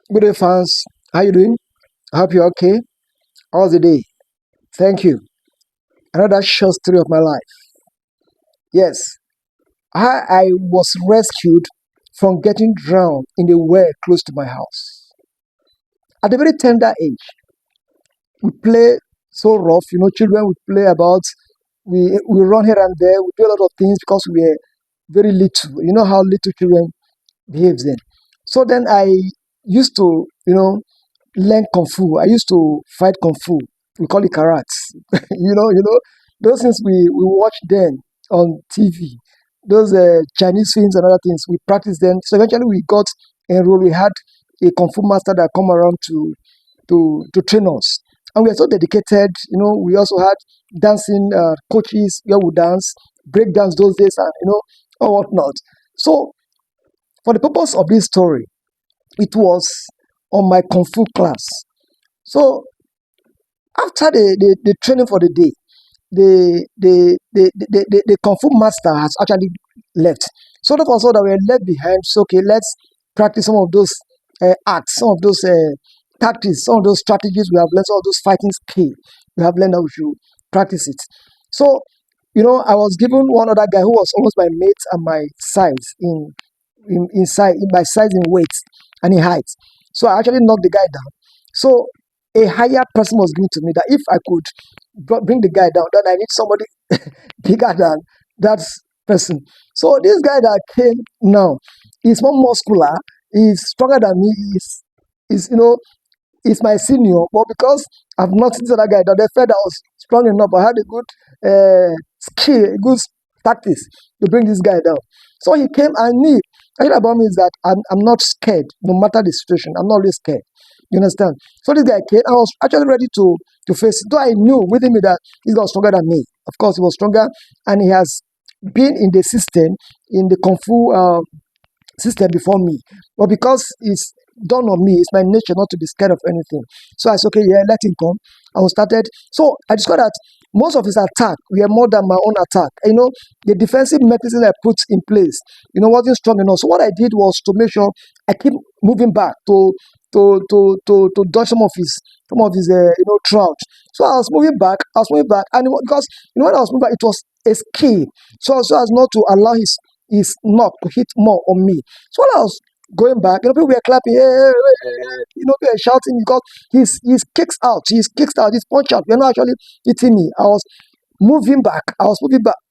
Good day, fans. How you doing? I hope you're okay. How's the day? Thank you. Another short story of my life. Yes, I was rescued from getting drowned in a well close to my house. At a very tender age, we play so rough. Children would play about. We run here and there. We do a lot of things because we were very little. You know how little children behaves then. So then I used to, learn kung fu. I used to fight kung fu. We call it karate. Those things we watch then on TV. Those Chinese films and other things. We practice them. So eventually we got enrolled. We had a kung fu master that come around to train us, and we are so dedicated. We also had dancing coaches where we dance, break dance those days, and or whatnot. So for the purpose of this story, it was on my kung fu class. So after the training for the day, the kung fu master has actually left. So therefore, so that we are left behind. So okay, let's practice some of those acts, some of those tactics, some of those strategies we have learned, some of those fighting skill we have learned that we should practice it. So I was given one other guy who was almost my mate and my size in my size in weight and in height. So I actually knocked the guy down. So a higher person was given to me that if I could bring the guy down, then I need somebody bigger than that person. So this guy that came now is more muscular, is stronger than me, is is my senior, but because I've not seen this other guy, that they felt I was strong enough, I had a good skill, a good tactics to bring this guy down. So he came and me. Actually, about me is that I'm not scared, no matter the situation. I'm not really scared. You understand? So this guy came. I was actually ready to face it. Though I knew within me that he was stronger than me. Of course, he was stronger, and he has been in the system, in the kung fu system before me. But because it's done on me, it's my nature not to be scared of anything. So I said, okay, yeah, let him come. I was started. So I discovered that most of his attack were more than my own attack. The defensive mechanism I put in place, wasn't strong enough. So what I did was to make sure I keep moving back to dodge some of his trout. So I was moving back. And because when I was moving back, it was a skill. So as not to allow his knock to hit more on me. So while I was going back, people were clapping, hey, hey, hey, hey, they were shouting because his punch out. They're not actually hitting me. I was moving back.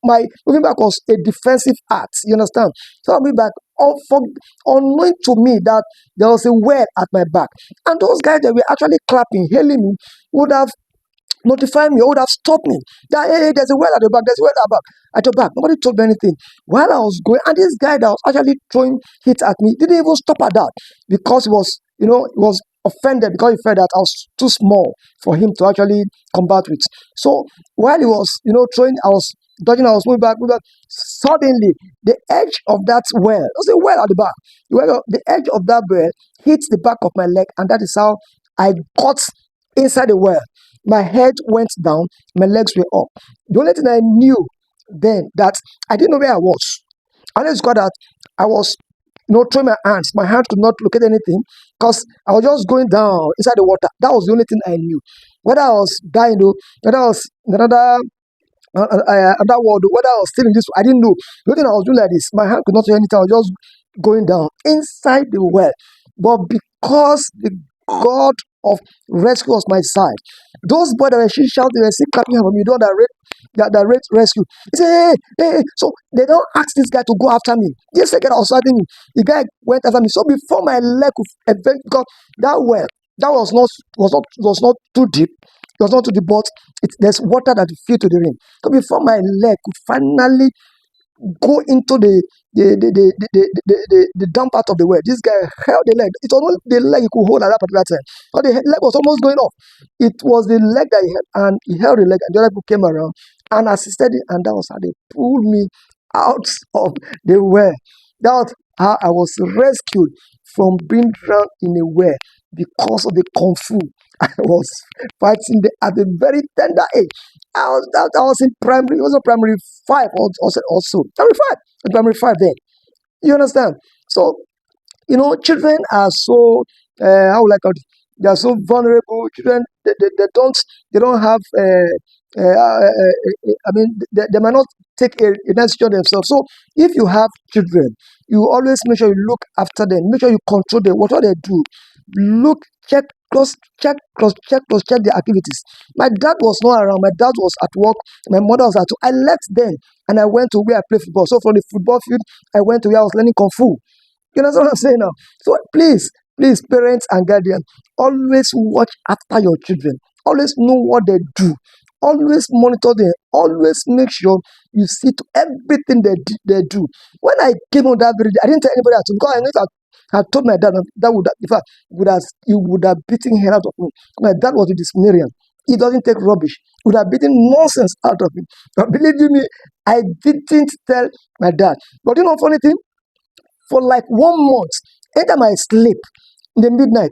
My moving back was a defensive act. You understand? So I moved back. Unknown to me that there was a well at my back, and those guys that were actually clapping, hailing me, would have notify me or would have stopped me. That hey, there's a well at the back, there's a well at the back. At the back, nobody told me anything. While I was going, and this guy that was actually throwing hits at me didn't even stop at that because he was offended because he felt that I was too small for him to actually combat with. So while he was, throwing, I was dodging, I was moving back. Suddenly, the edge of that well, there's a well at the back. The edge of that well hits the back of my leg, and that is how I got inside the well. My head went down, my legs were up. The only thing I knew then that I didn't know where I was. I just got that I was throwing my hands. My hand could not locate anything because I was just going down inside the water. That was the only thing I knew. Whether I was dying, though, whether I was in another world, whether I was still in this, I didn't know. The only thing I was doing like this, my hand could not do anything. I was just going down inside the well. But because the God of rescue was my side, those boys that were shouting, they were still clapping for me. That rate rescue. He said, hey, hey, hey. So they don't ask this guy to go after me. This second I was fighting me. The guy went after me. So before my leg could because that well, that was not too deep. It was not too deep, but there's water that filled to the rim. So before my leg could finally go into the down part of the well. This guy held the leg. It was not the leg he could hold at that particular time. But the leg was almost going off. It was the leg that he held, and he held the leg, and the other people came around and assisted it, and that was how they pulled me out of the well. That was how I was rescued from being drowned in a well because of the kung fu I was fighting at a very tender age. I was in primary, it was a primary five also. Primary five then. You understand? So, children are so how will I call it? They are so vulnerable. Children, they don't have. I mean, they might not take a decision themselves. So, if you have children, you always make sure you look after them. Make sure you control them. Whatever they do, look, check, cross check their activities. My dad was not around. My dad was at work. My mother was at home. I left them and I went to where I play football. So from the football field, I went to where I was learning kung fu. You know what I'm saying now? So please, parents and guardians, always watch after your children. Always know what they do. Always monitor them. Always make sure you see to everything they do. When I came on that very day, I didn't tell anybody at all because I knew that I told my dad that would in fact he would have beaten hell out of me. My dad was a disciplinarian. He doesn't take rubbish. Would have beaten nonsense out of him. But believe you me, I didn't tell my dad. But you know, funny thing, for like 1 month, anytime I sleep in the midnight,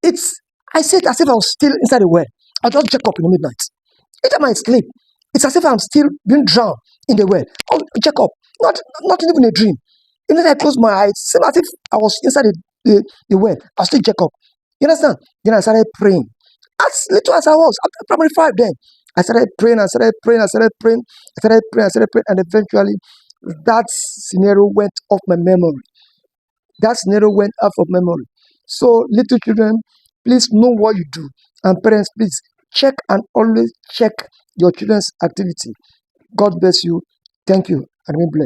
it's I say it as if I was still inside the well. I just check up in the midnight. Anytime I sleep, it's as if I'm still being drowned in the well. I'll check up, not even a dream. Even if I close my eyes, same as if I was inside the well. I'll still check up. You understand? Then I started praying. As little as I was, after primary five, then I started praying, I started praying, and eventually that scenario went off my memory. That scenario went out of memory. So, little children, please know what you do. And parents, please check and always check your children's activity. God bless you. Thank you and be blessed.